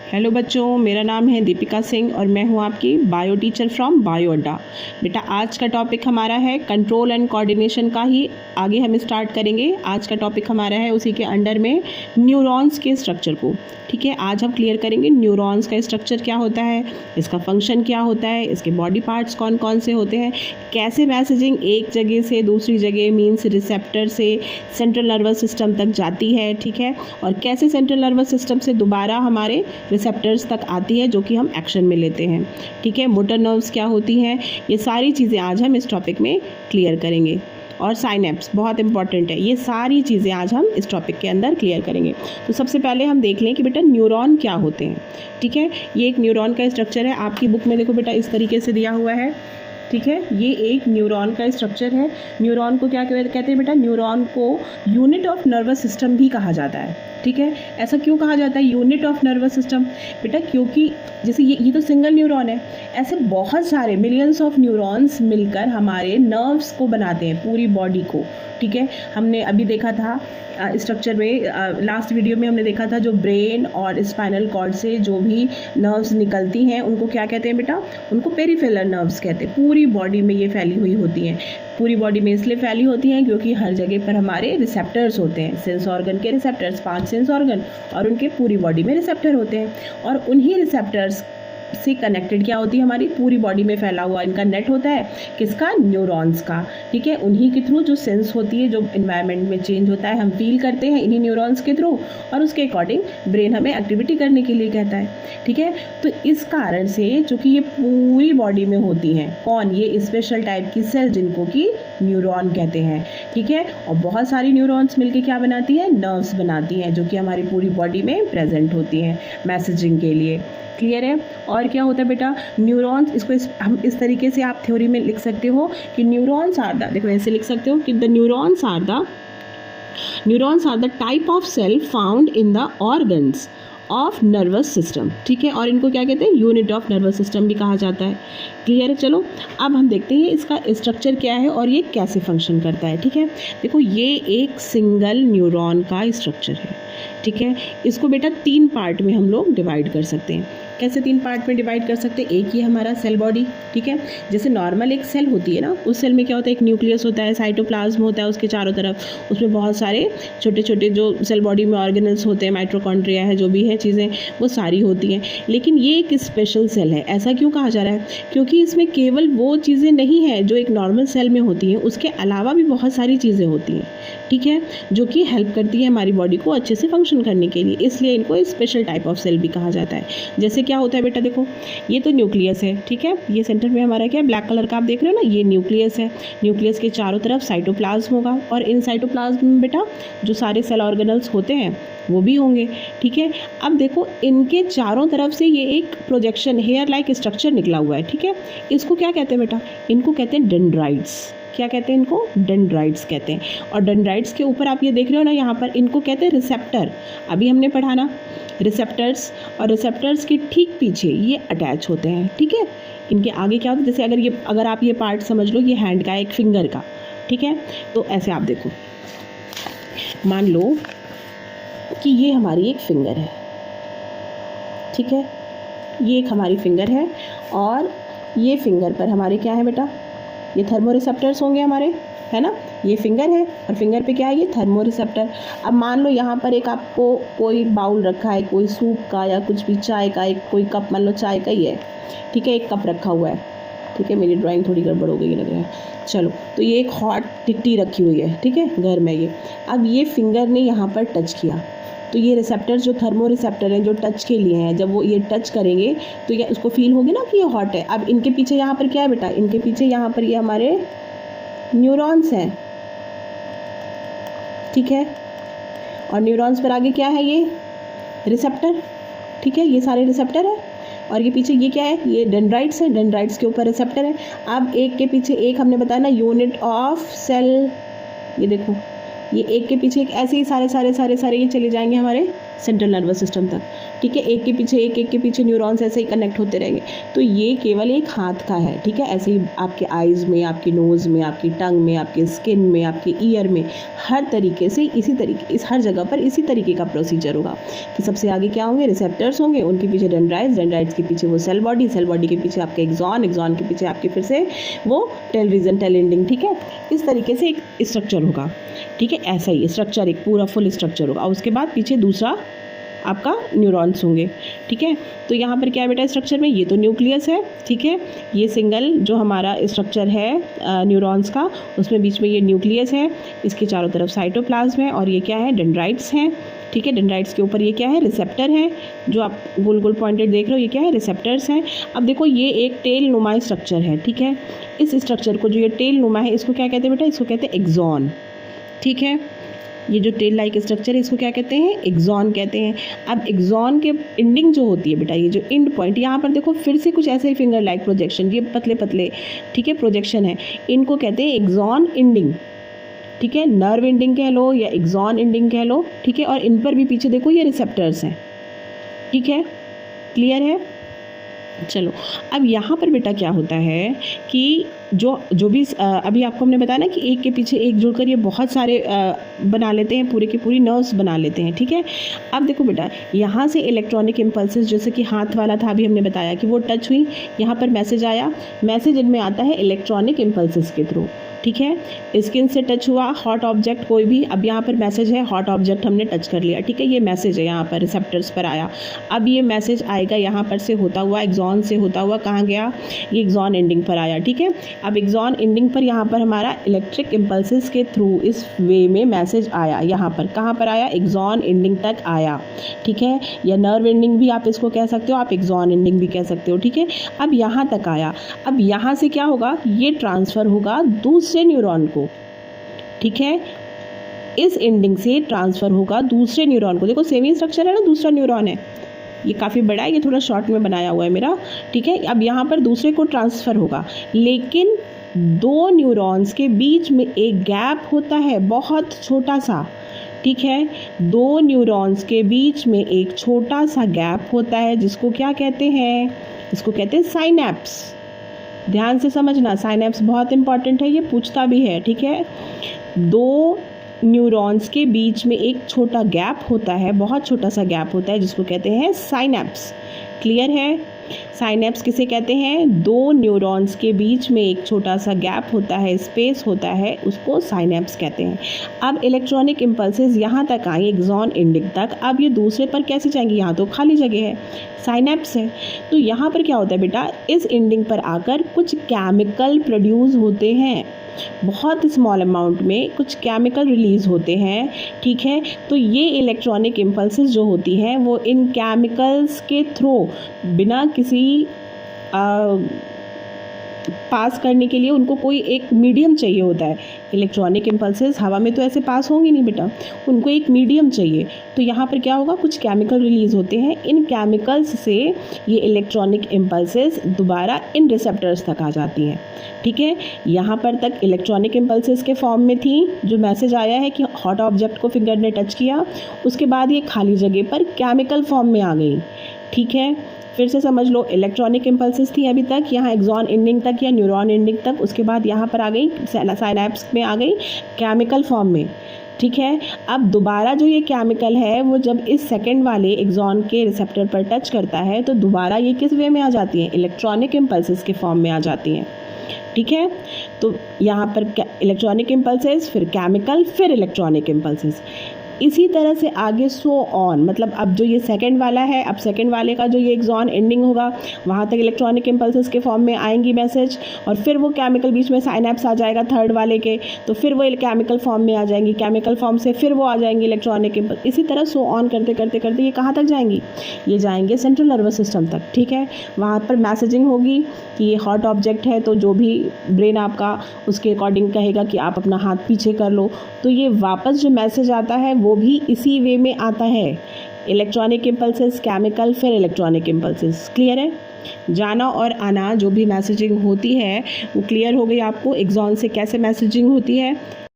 Hello बच्चों, मेरा नाम है दीपिका सिंह और मैं हूं आपकी बायो टीचर फ्रॉम बायो अड्डा। बेटा आज का टॉपिक हमारा है कंट्रोल एंड कोऑर्डिनेशन का ही आगे हम स्टार्ट करेंगे। आज का टॉपिक हमारा है उसी के अंडर में न्यूरॉन्स के स्ट्रक्चर को। ठीक है, आज हम क्लियर करेंगे न्यूरॉन्स का स्ट्रक्चर क्या होता है, इसका फंक्शन क्या होता है, इसके बॉडी पार्ट्स कौन कौन से होते हैं, कैसे मैसेजिंग एक जगह से दूसरी जगह मीन्स रिसेप्टर से सेंट्रल नर्वस सिस्टम तक जाती है। ठीक है, और कैसे सेंट्रल नर्वस सिस्टम से दोबारा हमारे रिसेप्टर्स तक आती है जो कि हम एक्शन में लेते हैं। ठीक है, मोटर नर्व्स क्या होती हैं, ये सारी चीज़ें आज हम इस टॉपिक में क्लियर करेंगे। और साइनेप्स बहुत इंपॉर्टेंट है, ये सारी चीज़ें आज हम इस टॉपिक के अंदर क्लियर करेंगे। तो सबसे पहले हम देख लें कि बेटा न्यूरॉन क्या होते हैं। ठीक है, ये एक न्यूरॉन का स्ट्रक्चर है। आपकी बुक में देखो बेटा इस तरीके से दिया हुआ है। ठीक है, ये एक न्यूरॉन का स्ट्रक्चर है। न्यूरॉन को क्या कहते हैं बेटा, न्यूरॉन को यूनिट ऑफ नर्वस सिस्टम भी कहा जाता है। ठीक है, ऐसा क्यों कहा जाता है यूनिट ऑफ नर्वस सिस्टम बेटा, क्योंकि जैसे ये तो सिंगल न्यूरॉन है, ऐसे बहुत सारे मिलियंस ऑफ न्यूरॉन्स मिलकर हमारे नर्व्स को बनाते हैं, पूरी बॉडी को। ठीक है, हमने अभी देखा था स्ट्रक्चर में, लास्ट वीडियो में हमने देखा था जो ब्रेन और स्पाइनल कॉर्ड से जो भी नर्व्स निकलती हैं उनको क्या कहते हैं बेटा, उनको पेरिफेरल नर्व्स कहते हैं। पूरी बॉडी में ये फैली हुई होती हैं। पूरी बॉडी में इसलिए फैली होती हैं क्योंकि हर जगह पर हमारे रिसेप्टर्स होते हैं, सेंस ऑर्गन के रिसेप्टर्स, 5 सेंस ऑर्गन, और उनके पूरी बॉडी में रिसेप्टर होते हैं। और उन्हीं रिसेप्टर्स से कनेक्टेड क्या होती है, हमारी पूरी बॉडी में फैला हुआ इनका नेट होता है, किसका, न्यूरॉन्स का। ठीक है, उन्हीं के थ्रू जो सेंस होती है, जो इन्वायरमेंट में चेंज होता है हम फील करते हैं इन्हीं न्यूरॉन्स के थ्रू, और उसके अकॉर्डिंग ब्रेन हमें एक्टिविटी करने के लिए कहता है। ठीक है, तो इस कारण से चूँकि ये पूरी बॉडी में होती हैं, कौन, ये स्पेशल टाइप की सेल जिनको कि न्यूरॉन कहते हैं। ठीक है, और बहुत सारी न्यूरॉन्स मिलके क्या बनाती है, नर्व्स बनाती हैं जो कि हमारी पूरी बॉडी में प्रेजेंट होती हैं मैसेजिंग के लिए। क्लियर है। और क्या होता है बेटा, न्यूरॉन्स, इसको हम इस तरीके से आप थ्योरी में लिख सकते हो कि न्यूरॉन्स आर द, देखो ऐसे लिख सकते हो कि the neurons are the type of cell found in the organs of nervous system. ठीक है, और इनको क्या कहते हैं, यूनिट ऑफ नर्वस सिस्टम भी कहा जाता है। क्लियर है। चलो अब हम देखते हैं इसका स्ट्रक्चर क्या है और ये कैसे फंक्शन करता है। ठीक है, देखो ये एक सिंगल न्यूरॉन का स्ट्रक्चर है। ठीक है, इसको बेटा 3 पार्ट में हम लोग डिवाइड कर सकते हैं। कैसे 3 पार्ट में डिवाइड कर सकते हैं, एक ये हमारा सेल बॉडी। ठीक है, जैसे नॉर्मल एक सेल होती है ना, उस सेल में क्या होता है, एक न्यूक्लियस होता है, साइटोप्लाज्म होता है उसके चारों तरफ, उसमें बहुत सारे छोटे छोटे जो सेल बॉडी में ऑर्गेनल्स होते हैं, माइटोकॉन्ड्रिया है, जो भी है चीज़ें वो सारी होती हैं। लेकिन ये एक स्पेशल सेल है। ऐसा क्यों कहा जा रहा है, क्योंकि इसमें केवल वो चीज़ें नहीं हैं जो एक नॉर्मल सेल में होती हैं, उसके अलावा भी बहुत सारी चीज़ें होती हैं। ठीक है, जो कि हेल्प करती है हमारी बॉडी को अच्छे से फंक्शन करने के लिए, इसलिए इनको स्पेशल टाइप ऑफ सेल भी कहा जाता है। जैसे क्या होता है बेटा, देखो ये तो न्यूक्लियस है। ठीक है, ये सेंटर में हमारा क्या है, ब्लैक कलर का आप देख रहे हो ना, ये न्यूक्लियस है। न्यूक्लियस के चारों तरफ साइटोप्लाज्म होगा, और इन साइटोप्लाज्म में बेटा जो सारे सेल ऑर्गेनल्स होते हैं वो भी होंगे। ठीक है, अब देखो इनके चारों तरफ से ये एक प्रोजेक्शन हेयर लाइक स्ट्रक्चर निकला हुआ है। ठीक है, इसको क्या कहते हैं बेटा, इनको कहते हैं डेंड्राइट्स। क्या कहते हैं, इनको डेंड्राइट्स कहते हैं। और डेंड्राइट्स के ऊपर आप ये देख रहे हो ना, यहाँ पर इनको कहते हैं रिसेप्टर। अभी हमने पढ़ा ना रिसेप्टर्स, और रिसेप्टर्स के ठीक पीछे ये अटैच होते हैं। ठीक है, इनके आगे क्या होता है, जैसे अगर आप ये पार्ट समझ लो, ये हैंड का, एक फिंगर का। ठीक है, तो ऐसे आप देखो, मान लो कि ये हमारी एक फिंगर है। ठीक है, ये एक हमारी फिंगर है, और ये फिंगर पर हमारे क्या है बेटा, ये थर्मो रिसेप्टर्स होंगे हमारे, है ना। ये फिंगर है और फिंगर पे क्या है, ये थर्मो रिसेप्टर। अब मान लो यहाँ पर एक आपको कोई बाउल रखा है, कोई सूप का या कुछ भी चाय का, एक कोई कप, मान लो चाय का ही है। ठीक है, एक कप रखा हुआ है। ठीक है, मेरी ड्राइंग थोड़ी गड़बड़ हो गई लग रहा है। चलो, तो ये एक हॉट टिक्टी रखी हुई है। ठीक है, घर में ये, अब ये फिंगर ने यहाँ पर टच किया, तो ये रिसेप्टर्स जो थर्मो रिसेप्टर हैं जो टच के लिए हैं, जब वो ये टच करेंगे तो ये उसको फील होगी ना कि ये हॉट है। अब इनके पीछे यहाँ पर क्या है बेटा, इनके पीछे यहाँ पर ये हमारे न्यूरॉन्स हैं। ठीक है, और न्यूरॉन्स पर आगे क्या है, ये रिसेप्टर। ठीक है, ये सारे रिसेप्टर है, और ये पीछे ये क्या है, ये डेंड्राइट्स है, डेंड्राइट्स के ऊपर रिसेप्टर है। अब एक के पीछे एक हमने बताया ना, यूनिट ऑफ सेल, ये देखो ये एक के पीछे एक, ऐसे ही सारे सारे सारे सारे ये चले जाएंगे हमारे सेंट्रल नर्वस सिस्टम तक। ठीक है, एक के पीछे न्यूरॉन्स ऐसे ही कनेक्ट होते रहेंगे। तो ये केवल एक हाथ का है, ठीक है। ऐसे ही आपके आइज़ में, आपकी नोज़ में, आपकी टंग में, आपके स्किन में, आपके ईयर में, हर तरीके से इस हर जगह पर इसी तरीके का प्रोसीजर होगा कि सबसे आगे क्या होंगे, रिसेप्टर्स होंगे, उनके पीछे डेंड्राइट्स के पीछे वो सेल बॉडी के पीछे आपके एक्सॉन के पीछे आपके फिर से वो टेल रीजन, टेल एंडिंग, ठीक है। इस तरीके से एक स्ट्रक्चर होगा, ठीक है। ऐसा ही स्ट्रक्चर, एक पूरा फुल स्ट्रक्चर होगा। और उसके बाद पीछे दूसरा आपका न्यूरॉन्स होंगे, ठीक है। तो यहाँ पर क्या है बेटा स्ट्रक्चर में, ये तो न्यूक्लियस है, ठीक है। ये सिंगल जो हमारा स्ट्रक्चर है न्यूरॉन्स का, उसमें बीच में ये न्यूक्लियस है, इसके चारों तरफ साइटोप्लाज्म है, और ये क्या है, डेंड्राइट्स हैं, ठीक है। डेंड्राइट्स के ऊपर ये क्या है, रिसेप्टर है, जो आप गोल गोल पॉइंटेड देख रहे हो, ये क्या है, रिसेप्टर्स हैं। अब देखो ये एक टेल नुमा स्ट्रक्चर है, ठीक है। इस स्ट्रक्चर को, जो ये टेल नुमा है, इसको क्या कहते हैं बेटा, इसको कहते हैं एक्सॉन, ठीक है। ये जो टेल लाइक स्ट्रक्चर है इसको क्या कहते हैं, एक्सॉन कहते हैं। अब एक्सॉन के एंडिंग जो होती है बेटा, ये जो एंड पॉइंट, यहाँ पर देखो फिर से कुछ ऐसे ही फिंगर लाइक प्रोजेक्शन, ये पतले पतले, ठीक है, प्रोजेक्शन है, इनको कहते हैं एक्सॉन एंडिंग, ठीक है। नर्व एंडिंग कह लो या एक्सॉन एंडिंग कह लो, ठीक है। और इन पर भी पीछे देखो ये रिसेप्टर्स हैं, ठीक है, क्लियर है। चलो अब यहाँ पर बेटा क्या होता है कि जो भी अभी आपको हमने बताया ना कि एक के पीछे एक जुड़कर ये बहुत सारे बना लेते हैं, पूरे की पूरी नर्व्स बना लेते हैं, ठीक है। अब देखो बेटा यहाँ से इलेक्ट्रॉनिक इम्पल्सेस, जैसे कि हाथ वाला था, अभी हमने बताया कि वो टच हुई, यहाँ पर मैसेज आया, मैसेज इनमें आता है इलेक्ट्रॉनिक इम्पल्सेस के थ्रू, ठीक है। स्किन से टच हुआ हॉट ऑब्जेक्ट कोई भी, अब यहाँ पर मैसेज है, हॉट ऑब्जेक्ट हमने टच कर लिया, ठीक है, ये मैसेज है यहाँ पर रिसेप्टर्स पर आया। अब ये मैसेज आएगा यहाँ पर से होता हुआ, एक्सॉन से होता हुआ कहाँ गया, ये एक्सॉन एंडिंग पर आया, ठीक है। अब एक्सॉन एंडिंग पर यहाँ पर हमारा इलेक्ट्रिक इम्पल्सेस के थ्रू इस वे में मैसेज आया, यहाँ पर कहाँ पर आया, एक्सॉन एंडिंग तक आया, ठीक है। या नर्व एंडिंग भी आप इसको कह सकते हो, आप एक्सॉन एंडिंग भी कह सकते हो, ठीक है। अब यहाँ तक आया, अब यहाँ से क्या होगा, ये ट्रांसफ़र होगा दूसरे न्यूरॉन को, ठीक है। इस एंडिंग से ट्रांसफ़र होगा दूसरे न्यूरॉन को, देखो सेम ही स्ट्रक्चर है ना, दूसरा न्यूरॉन है, ये काफ़ी बड़ा है, ये थोड़ा शॉर्ट में बनाया हुआ है मेरा, ठीक है। अब यहाँ पर दूसरे को ट्रांसफ़र होगा, लेकिन दो न्यूरॉन्स के बीच में एक गैप होता है, बहुत छोटा सा, ठीक है। दो न्यूरॉन्स के बीच में एक छोटा सा गैप होता है, जिसको क्या कहते हैं, इसको कहते हैं साइनैप्स। ध्यान से समझना, साइनैप्स बहुत इंपॉर्टेंट है, ये पूछता भी है, ठीक है। दो न्यूरॉन्स के बीच में एक छोटा गैप होता है, बहुत छोटा सा गैप होता है, जिसको कहते हैं साइनैप्स। क्लियर है। साइनैप्स किसे कहते हैं, दो न्यूरॉन्स के बीच में एक छोटा सा गैप होता है, स्पेस होता है, उसको साइनैप्स कहते हैं। अब इलेक्ट्रॉनिक इम्पल्सेस यहाँ तक आई एक्सॉन एंडिंग तक, अब ये दूसरे पर कैसे जाएंगी, यहाँ तो खाली जगह है, साइनैप्स है। तो यहाँ पर क्या होता है बेटा, इस एंडिंग पर आकर कुछ केमिकल प्रोड्यूस होते हैं, बहुत स्मॉल अमाउंट में कुछ केमिकल रिलीज़ होते हैं, ठीक है। तो ये इलेक्ट्रॉनिक इम्पल्सेस जो होती हैं वो इन केमिकल्स के थ्रू बिना किसी पास करने के लिए उनको कोई एक मीडियम चाहिए होता है। इलेक्ट्रॉनिक इम्पल्सेस हवा में तो ऐसे पास होंगी नहीं बेटा, उनको एक मीडियम चाहिए। तो यहाँ पर क्या होगा, कुछ केमिकल रिलीज़ होते हैं, इन केमिकल्स से ये इलेक्ट्रॉनिक इम्पल्सेस दोबारा इन रिसेप्टर्स तक आ जाती हैं, ठीक है। यहाँ पर तक इलेक्ट्रॉनिक इम्पल्सेस के फॉर्म में थी, जो मैसेज आया है कि हॉट ऑब्जेक्ट को फिंगर ने टच किया, उसके बाद ये खाली जगह पर केमिकल फॉर्म में आ गई, ठीक है। फिर से समझ लो, इलेक्ट्रॉनिक इम्पल्सेस थी अभी तक, यहाँ एक्सॉन एंडिंग तक या न्यूरॉन एंडिंग तक, उसके बाद यहाँ पर आ गई साइनैप्स में आ गई केमिकल फॉर्म में, ठीक है। अब दोबारा जो ये केमिकल है वो जब इस सेकंड वाले एक्सॉन के रिसेप्टर पर टच करता है तो दोबारा ये किस वे में आ जाती हैं, इलेक्ट्रॉनिक इम्पल्सेस के फॉर्म में आ जाती हैं, ठीक है। तो यहाँ पर इलेक्ट्रॉनिक इम्पल्सेस, फिर केमिकल, फिर इलेक्ट्रॉनिक इम्पल्सेस, इसी तरह से आगे सो ऑन। मतलब अब जो ये सेकंड वाला है, अब सेकंड वाले का जो ये एक्सॉन एंडिंग होगा वहाँ तक इलेक्ट्रॉनिक इम्पल्सेस के फॉर्म में आएंगी मैसेज, और फिर वो केमिकल बीच में साइनैप्स आ जाएगा थर्ड वाले के, तो फिर वो केमिकल फॉर्म में आ जाएंगी, केमिकल फॉर्म से फिर वो आ जाएंगी इलेक्ट्रॉनिक इम्पल्स। इसी तरह सो ऑन करते करते करते ये कहाँ तक जाएंगी, ये जाएंगे सेंट्रल नर्वस सिस्टम तक, ठीक है। वहाँ पर मैसेजिंग होगी कि ये हॉट ऑब्जेक्ट है, तो जो भी ब्रेन आपका उसके अकॉर्डिंग कहेगा कि आप अपना हाथ पीछे कर लो, तो ये वापस जो मैसेज आता है वो भी इसी वे में आता है, इलेक्ट्रॉनिक इम्पल्सेस, केमिकल, फिर इलेक्ट्रॉनिक इम्पल्सेस। क्लियर है। जाना और आना जो भी मैसेजिंग होती है वो क्लियर हो गई आपको, एक्सॉन से कैसे मैसेजिंग होती है।